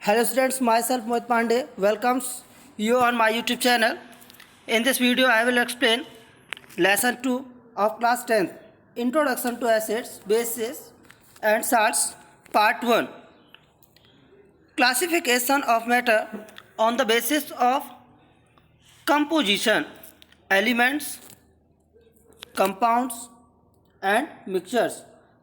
Hello students, myself Mohit Pandey welcomes you on my YouTube channel. In this video, I will explain lesson 2 of class 10th, Introduction to Acids, Bases and Salts, part 1. Classification of matter on the basis of composition, elements, compounds and mixtures.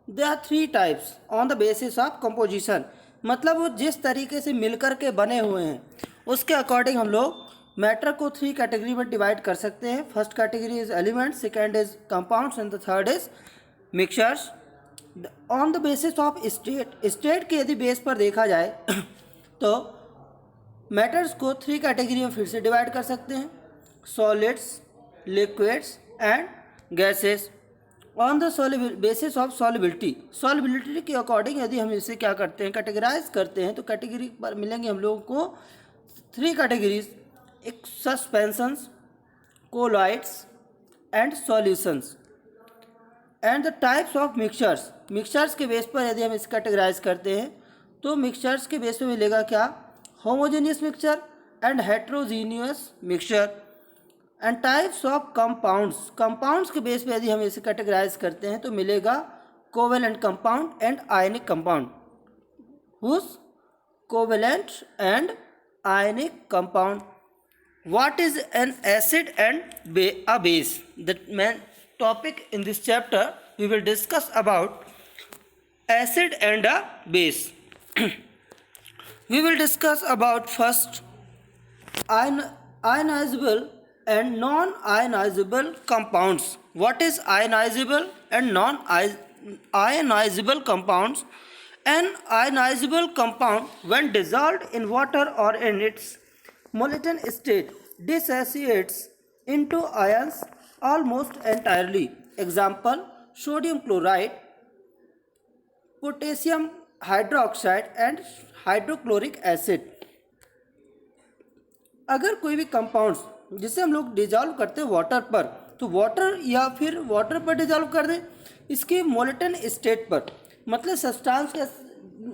There are three types on the basis of composition. मतलब वो जिस तरीके से मिलकर के बने हुए हैं उसके अकॉर्डिंग हम लोग मैटर को थ्री कैटेगरी में डिवाइड कर सकते हैं. First category is elements, second is compounds and the third is mixtures. On the basis of state के यदि बेस पर देखा जाए तो मैटर्स को थ्री कैटेगरी में फिर से डिवाइड कर सकते हैं: solids, liquids and gases. On the basis of solubility के अकॉर्डिंग यदि हम इसे क्या करते हैं, कैटेगराइज करते हैं, तो कैटेगरी पर मिलेंगे हम लोगों को थ्री कैटेगरीज: एक suspensions, colloids and solutions. And the types of mixtures के बेस पर यदि हम इसे कैटेगराइज करते हैं तो मिक्सचर्स के बेस पर मिलेगा क्या, homogeneous mixture and heterogeneous mixture. And types of compounds के बेस पे यदि हम इसे कैटेगराइज करते हैं तो मिलेगा covalent compound and ionic compound. Whose covalent and ionic compound. What is an acid and a base? The main topic in this chapter we will discuss about acid and a base. We will discuss about first ionizable and non-ionizable compounds. What is ionizable and non-ionizable compounds? An ionizable compound when dissolved in water or in its molten state dissociates into ions almost entirely. Example: sodium chloride, potassium hydroxide and hydrochloric acid. अगर कोई भी compounds जिसे हम लोग dissolve करते हैं water पर, तो वाटर या फिर वाटर पर डिजॉल्व कर दें इसके मोलेटन स्टेट पर, मतलब सब्सटेंस के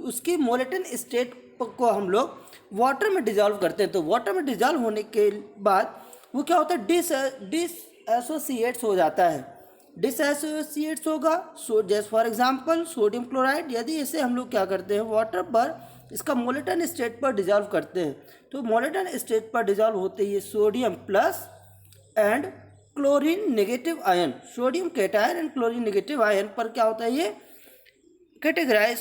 उसकी मोलेटन स्टेट को हम लोग वाटर में डिजॉल्व करते हैं, तो वाटर में डिजॉल्व होने के बाद वो क्या होता है, डिसएसोसिएट्स हो जाता है. डिसएसोसिएट्स होगा. जैसे फॉर एग्जांपल सोडियम क्लोराइड, यदि इसे हम लोग क्या करते हैं वाटर पर इसका मोलेटन स्टेट पर डिजॉल्व करते हैं, तो मोलेटन स्टेट पर डिजॉल्व होते ही sodium plus and chlorine negative ion, sodium cation and chlorine negative ion पर क्या होता है, ये कैटेगराइज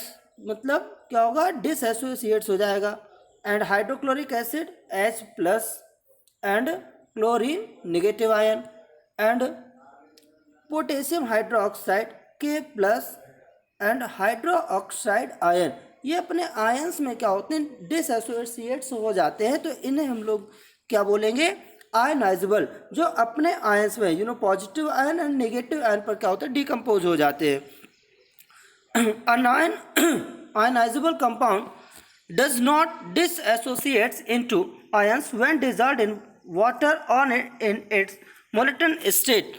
मतलब क्या होगा, डिसएसोसिएट्स हो जाएगा. And hydrochloric acid H plus and chlorine negative ion. And potassium hydroxide K plus and hydroxide ion, ये अपने आयंस में क्या होते हैं, डिसएसोसिएट्स हो जाते हैं, तो इन्हें हम लोग क्या बोलेंगे, आयनाइजेबल. जो अपने आयंस में positive ion and negative ion पर क्या होता है, डिकम्पोज हो जाते हैं. Ionisable compound does not dissociates into ions when dissolved in water और in its molten state.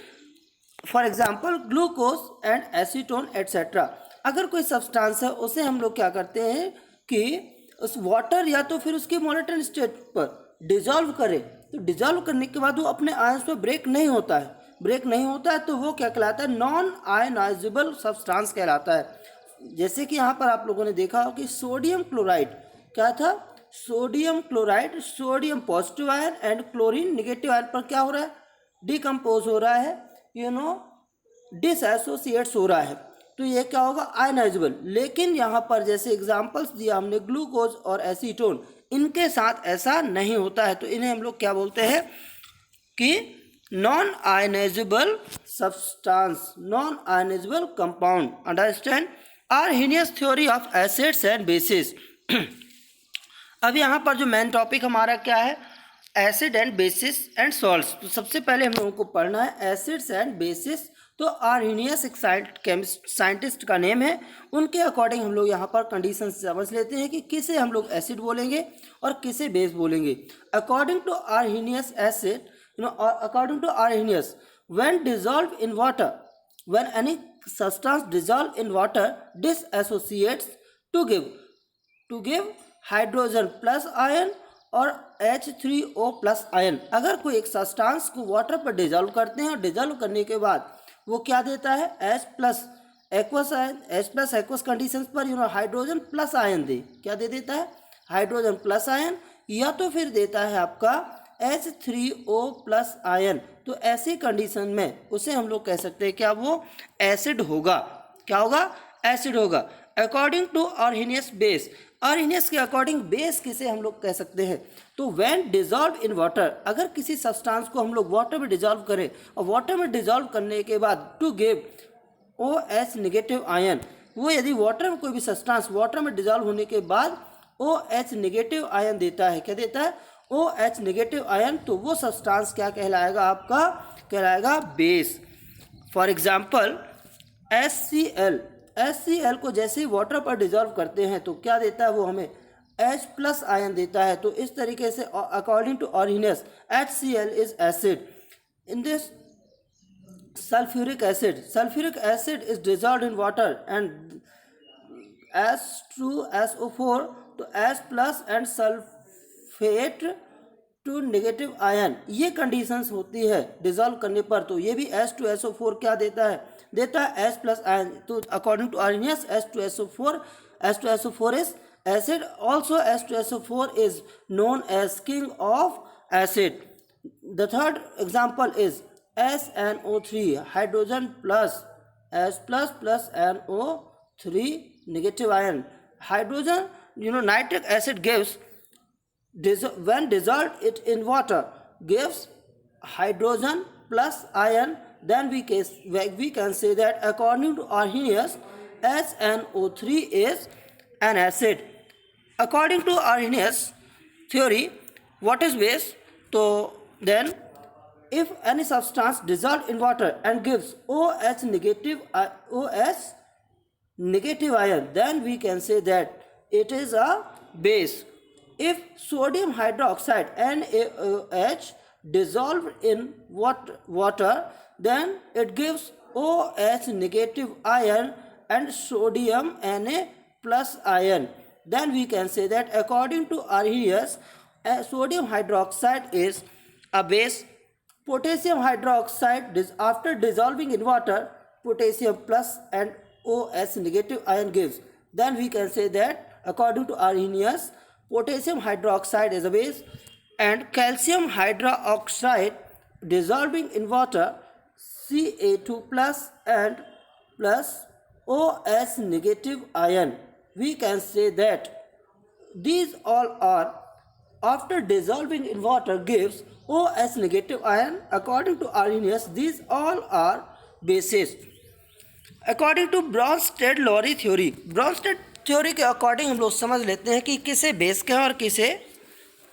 For example glucose and acetone etcetera. अगर कोई सब्सटेंस है उसे हम लोग क्या करते हैं कि उस वाटर या तो फिर उसके मोलेटन स्टेट पर डिजॉल्व करें, तो डिजॉल्व करने के बाद वो अपने आयंस पर ब्रेक नहीं होता है, तो वो क्या कहलाता है, नॉन आयनाइजेबल सब्सटेंस कहलाता है. जैसे कि यहाँ पर आप लोगों ने देखा हो कि सोडियम क्लोराइड क्या था, sodium chloride sodium positive ion and chlorine negative ion पर क्या हो रहा है, डिकम्पोज हो रहा है, डिसएसोसिएट्स हो रहा है, तो ये क्या होगा, आयनाइजेबल. लेकिन यहाँ पर जैसे एग्जांपल्स दिया हमने ग्लूकोज और एसीटोन, इनके साथ ऐसा नहीं होता है, तो इन्हें हम लोग क्या बोलते हैं कि non ionizable substance, non ionizable compound. Understand Arrhenius theory of acids and bases. अब यहाँ पर जो मेन टॉपिक हमारा क्या है, acid and bases and salts. तो सबसे पहले हम लोगों को पढ़ना है एसिड्स एंड बेसिस. तो आर्हेनियस एक साइंटिस्ट का नेम है, उनके अकॉर्डिंग हम लोग यहाँ पर कंडीशन समझ लेते हैं कि किसे हम लोग एसिड बोलेंगे और किसे बेस बोलेंगे. According to Arrhenius acid according to Arrhenius when dissolve in water, when any substance dissolve in water dissociates to give hydrogen plus ion और H3O प्लस आयन। अगर कोई एक सब्सटेंस को वाटर पर डिजॉल्व करते हैं और डिजॉल्व करने के बाद वो क्या देता है, H plus aqueous ion, H plus aqueous condition पर हाइड्रोजन प्लस आयन दे, क्या दे देता है, हाइड्रोजन प्लस आयन, या तो फिर देता है आपका H3O प्लस आयन। तो ऐसी कंडीशन में उसे हम लोग कह सकते हैं क्या, वो एसिड होगा। क्या होगा, एसिड होगा। According to Arrhenius base, Arrhenius के अकॉर्डिंग बेस किसे हम लोग कह सकते हैं, तो व्हेन डिजॉल्व इन वाटर, अगर किसी सब्सटेंस को हम लोग वाटर में डिजॉल्व करें और वाटर में डिजॉल्व करने के बाद to give OH negative ion, वो यदि वाटर में कोई भी सब्सटेंस वाटर में डिजॉल्व होने के बाद OH नेगेटिव आयन देता है, क्या देता है, OH नेगेटिव आयन, तो वो सब्सटेंस क्या कहलाएगा, आपका कहलाएगा बेस। फॉर एग्जाम्पल HCl को जैसे ही वाटर पर डिजॉल्व करते हैं तो क्या देता है, वो हमें H प्लस आयन देता है। तो इस तरीके से according to Arrhenius HCl is acid. In this sulfuric acid is dissolved in water and H2SO4 to H plus and sulphate two negative ion, ये कंडीशंस होती है डिजॉल्व करने पर। तो ये भी H2SO4 क्या देता है, देता है H प्लस आयन। तो according to Arrhenius H2SO4 is acid. Also H2SO4 is known as king of acid. The third example is SNO3, hydrogen plus H plus plus NO3 negative ion. Hydrogen nitric acid gives when dissolved it in water gives hydrogen plus ion, then we can say that according to Arrhenius SNO3 is an acid. According to Arrhenius theory, what is base? So then if any substance dissolved in water and gives OH negative ion, then we can say that it is a base. If sodium hydroxide NaOH dissolved in water, then it gives OH negative ion and sodium Na plus ion. Then we can say that according to Arrhenius, sodium hydroxide is a base. Potassium hydroxide after dissolving in water, potassium plus and OH negative ion gives. Then we can say that according to Arrhenius, potassium hydroxide is a base, and calcium hydroxide dissolving in water, Ca2 plus and plus OH negative ion. We can say that these all are after dissolving in water gives OH negative ion. According to Arrhenius, these all are bases. According to Bronsted-Lowry theory, Bronsted theory के according हम लोग समझ लेते हैं कि किसे base कहें और किसे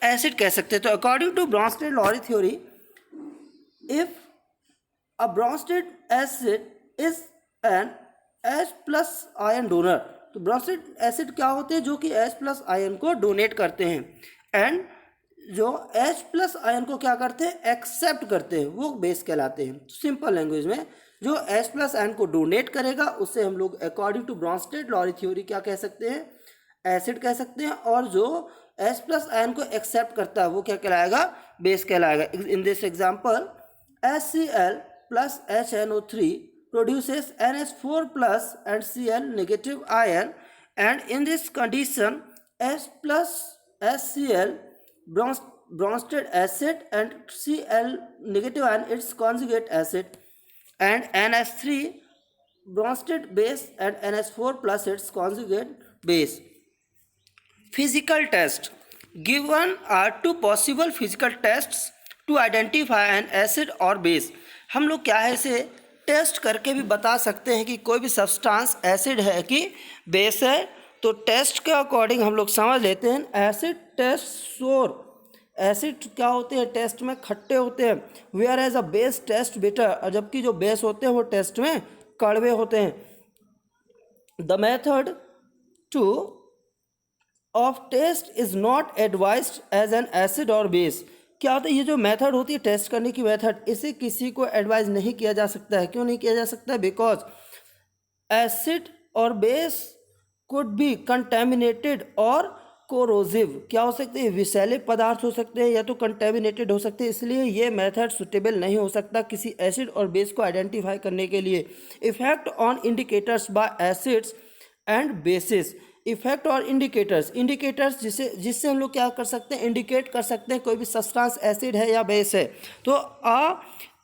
एसिड कह सकते हैं। तो according to Bronsted Lowry theory, if a Bronsted acid is an H plus ion donor, तो ब्रॉन्स्टेड एसिड क्या होते हैं, जो कि H प्लस आयन को डोनेट करते हैं, एंड जो H प्लस आयन को क्या करते हैं, एक्सेप्ट करते हैं, वो बेस कहलाते हैं। सिंपल लैंग्वेज में जो H प्लस आयन को डोनेट करेगा उसे हम लोग अकॉर्डिंग टू ब्रॉन्स्टेड-लॉरी थ्योरी क्या कह सकते हैं, एसिड कह सकते हैं, और जो H प्लस आयन को एक्सेप्ट करता है वो क्या कहलाएगा, बेस कहलाएगा। In this example HCl plus HNO3 produces NH4 plus and Cl negative ion, and in this condition H plus HCl Bronsted acid and Cl negative ion its conjugate acid, and NH3 Bronsted base and NH4 plus its conjugate base. Physical test. Given are two possible physical tests to identify an acid or base. हम लोग क्या है इसे test करके भी बता सकते हैं कि कोई भी सब्सटेंस एसिड है कि बेस है। तो टेस्ट के अकॉर्डिंग हम लोग समझ लेते हैं। एसिड टेस्ट सोर, एसिड क्या होते हैं, टेस्ट में खट्टे होते हैं, whereas a base taste bitter, और जबकि जो बेस होते हैं वो टेस्ट में कड़वे होते हैं। The method to of taste is not advised as an acid और बेस। क्या होता है, ये जो मेथड होती है टेस्ट करने की मेथड, इसे किसी को एडवाइज नहीं किया जा सकता है। क्यों नहीं किया जा सकता है, बिकॉज एसिड और बेस कुड बी कंटेमिनेटेड और कोरोसिव क्या हो सकते हैं, विषैले पदार्थ हो सकते हैं या तो कंटेमिनेटेड हो सकते हैं, इसलिए ये मेथड सुटेबल नहीं हो सकता किसी एसिड और बेस को आइडेंटिफाई करने के लिए। Effect on indicators by acids and bases. Effect और इंडिकेटर्स जिसे जिससे हम लोग क्या कर सकते हैं, इंडिकेट कर सकते हैं कोई भी सब्सटेंस एसिड है या बेस है। तो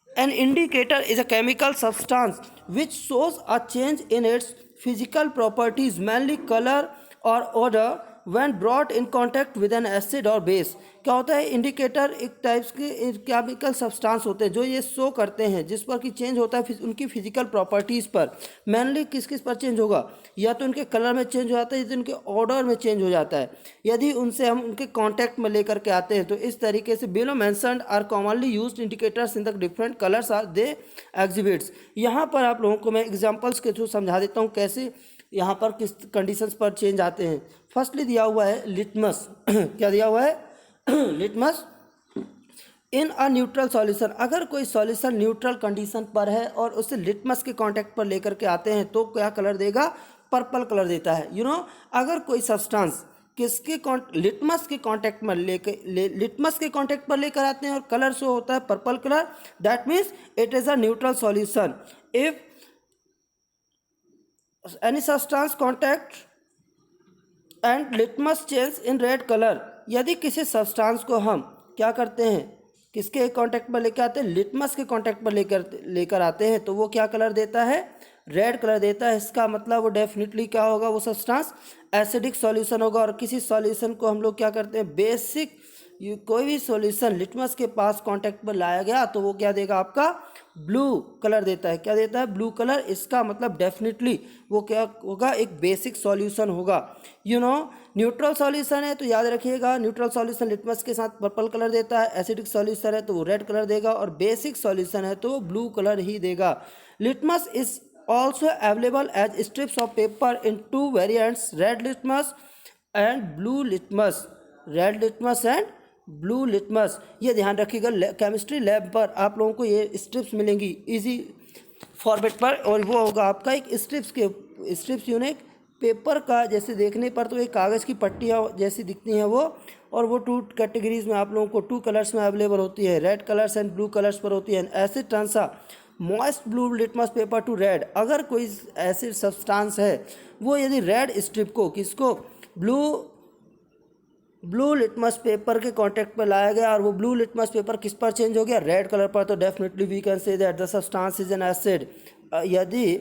an indicator is a chemical substance which shows a change in its physical properties, mainly color or odor, when brought in contact with an acid or base। क्या होता है, इंडिकेटर एक types के chemical substance होते हैं जो ये show करते हैं जिस पर कि चेंज होता है उनकी फिजिकल प्रॉपर्टीज़ पर। मेनली किस किस पर चेंज होगा, या तो उनके कलर में चेंज हो जाता है या तो उनके ऑर्डर में चेंज हो जाता है, यदि उनसे हम उनके कांटेक्ट में लेकर के आते हैं। तो इस तरीके से below mentioned are commonly used indicators in the different colours are they exhibits. यहाँ पर आप लोगों को मैं एग्जाम्पल्स के थ्रू समझा देता हूँ कैसे यहाँ पर किस कंडीशंस पर चेंज आते हैं। फर्स्टली दिया हुआ है लिटमस क्या दिया हुआ है litmus in a neutral solution. अगर कोई सॉल्यूशन न्यूट्रल कंडीशन पर है और उसे लिटमस के कांटेक्ट पर लेकर के आते हैं तो क्या कलर देगा, पर्पल कलर देता है। अगर कोई सब्सटेंस किसके लिटमस के कांटेक्ट में लिटमस के कांटेक्ट पर लेकर आते हैं और कलर शो होता है purple colour, that means it is a neutral solution. If any substance contact and litmus change in red colour, यदि किसी सब्सटेंस को हम क्या करते हैं, किसके कांटेक्ट पर लेकर आते हैं, लिटमस के कांटेक्ट पर लेकर आते हैं तो वो क्या कलर देता है, रेड कलर देता है। इसका मतलब वो डेफिनेटली क्या होगा, वो सब्सटेंस एसिडिक सॉल्यूशन होगा। और किसी सॉल्यूशन को हम लोग क्या करते हैं, बेसिक कोई भी सॉल्यूशन लिटमस के पास कांटेक्ट पर लाया गया तो वो क्या देगा, आपका ब्लू कलर देता है। क्या देता है, ब्लू कलर। इसका मतलब डेफिनेटली वो क्या होगा, एक बेसिक सॉल्यूशन होगा। न्यूट्रल सॉल्यूशन है तो याद रखिएगा, न्यूट्रल सॉल्यूशन लिटमस के साथ पर्पल कलर देता है, एसिडिक सॉल्यूशन है तो वो रेड कलर देगा, और बेसिक सॉल्यूशन है तो ब्लू कलर ही देगा। Litmus is also available as strips of paper in 2 variants, red litmus and blue litmus. Red litmus and blue litmus, ये ध्यान रखिएगा। केमिस्ट्री लैब पर आप लोगों को ये स्ट्रिप्स मिलेंगी इजी फॉर्मेट पर, और वो होगा आपका एक स्ट्रिप्स यूनिक पेपर का, जैसे देखने पर तो एक कागज़ की पट्टियाँ जैसी दिखती हैं वो, और वो 2 कैटेगरीज में आप लोगों को 2 कलर्स में अवेलेबल होती है, red colours and blue colours पर होती है। ऐसे turns a moist blue litmus paper to red, अगर कोई ऐसे सब्सटेंस है वो यदि रेड स्ट्रिप को किसको ब्लू लिटमस पेपर के कांटेक्ट पर लाया गया और वो ब्लू लिटमस पेपर किस पर चेंज हो गया, रेड कलर पर, तो definitely we can say that the substance is an acid. यदि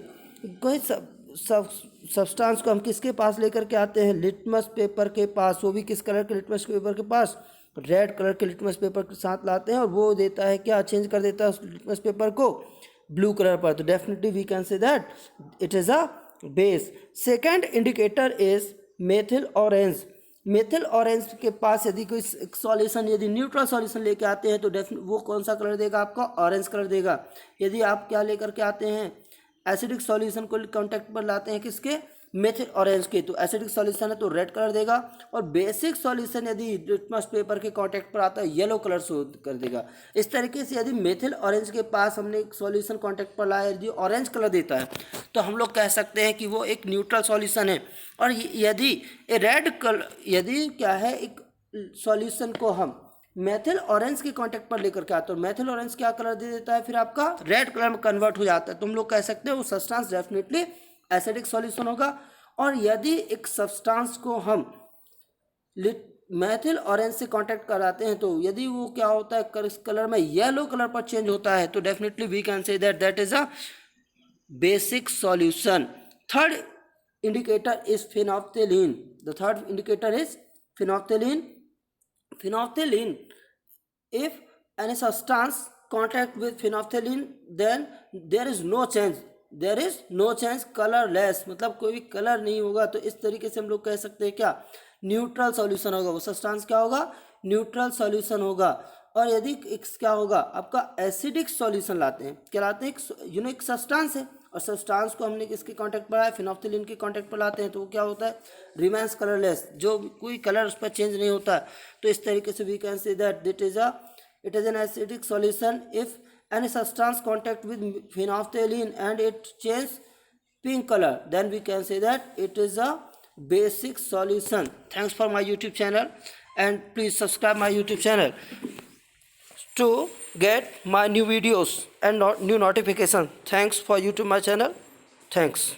कोई सब्सटेंस को हम किसके पास लेकर के आते हैं, लिटमस पेपर के पास, वो भी किस कलर के लिटमस पेपर के पास, रेड कलर के लिटमस पेपर के साथ लाते हैं, और वो देता है क्या, चेंज कर देता है उस लिटमस पेपर को ब्लू कलर पर, तो definitely we can say that it is a base. Second indicator is methyl orange. Methyl orange के पास यदि कोई सॉल्यूशन, यदि न्यूट्रल सॉल्यूशन लेके आते हैं तो वो कौन सा कलर देगा, आपका ऑरेंज कलर देगा। यदि आप क्या लेकर के आते हैं, एसिडिक सॉल्यूशन को कांटेक्ट पर लाते हैं किसके, मेथिल ऑरेंज के, तो एसिडिक सॉल्यूशन है तो रेड कलर देगा। और बेसिक सॉल्यूशन यदि लिटमस पेपर के कांटेक्ट पर आता है येलो कलर शो कर देगा। इस तरीके से यदि मेथिल ऑरेंज के पास हमने एक सॉल्यूशन कांटेक्ट पर लाया, यदि ऑरेंज कलर देता है तो हम लोग कह सकते हैं कि वो एक न्यूट्रल सॉल्यूशन है। और यदि रेड कलर, यदि क्या है, एक सॉल्यूशन को हम मेथिल ऑरेंज के कांटेक्ट पर लेकर के आते हैं, मेथिल ऑरेंज क्या कलर दे देता है, फिर आपका रेड कलर में कन्वर्ट हो जाता है, तो हम लोग कह सकते हैं वो सब्सटेंस डेफिनेटली एसिडिक सॉल्यूशन होगा। और यदि एक सब्सटेंस को हम मेथिल ऑरेंज से कांटेक्ट कराते हैं तो यदि वो क्या होता है, इस कलर में येलो कलर पर चेंज होता है, तो definitely we can say that is a basic solution. Third indicator is phenolphthalein. The third indicator is phenolphthalein. Phenolphthalein, if any substance contact with phenolphthalein, then there is no change, colorless, मतलब कोई भी colour नहीं होगा। तो इस तरीके से हम लोग कह सकते हैं क्या, न्यूट्रल सॉल्यूशन होगा, वो सब्सटेंस क्या होगा, न्यूट्रल सॉल्यूशन होगा। और यदि क्या होगा, आपका एसिडिक सॉल्यूशन लाते हैं, क्या लाते हैं, एक सब्सटेंस है और सब्सटेंस को हमने किसके कांटेक्ट पर आया, phenolphthalein के कांटेक्ट पर लाते हैं, तो वो क्या होता है, रिमेंस कलरलेस, जो कोई कलर उस पर चेंज नहीं होता। तो इस तरीके से we can say that it is an acidic solution if any substance contact with phenolphthalein and it change pink color, then we can say that it is a basic solution. Thanks for my YouTube channel, and please subscribe my YouTube channel to get my new videos and new notification. Thanks for YouTube my channel. Thanks.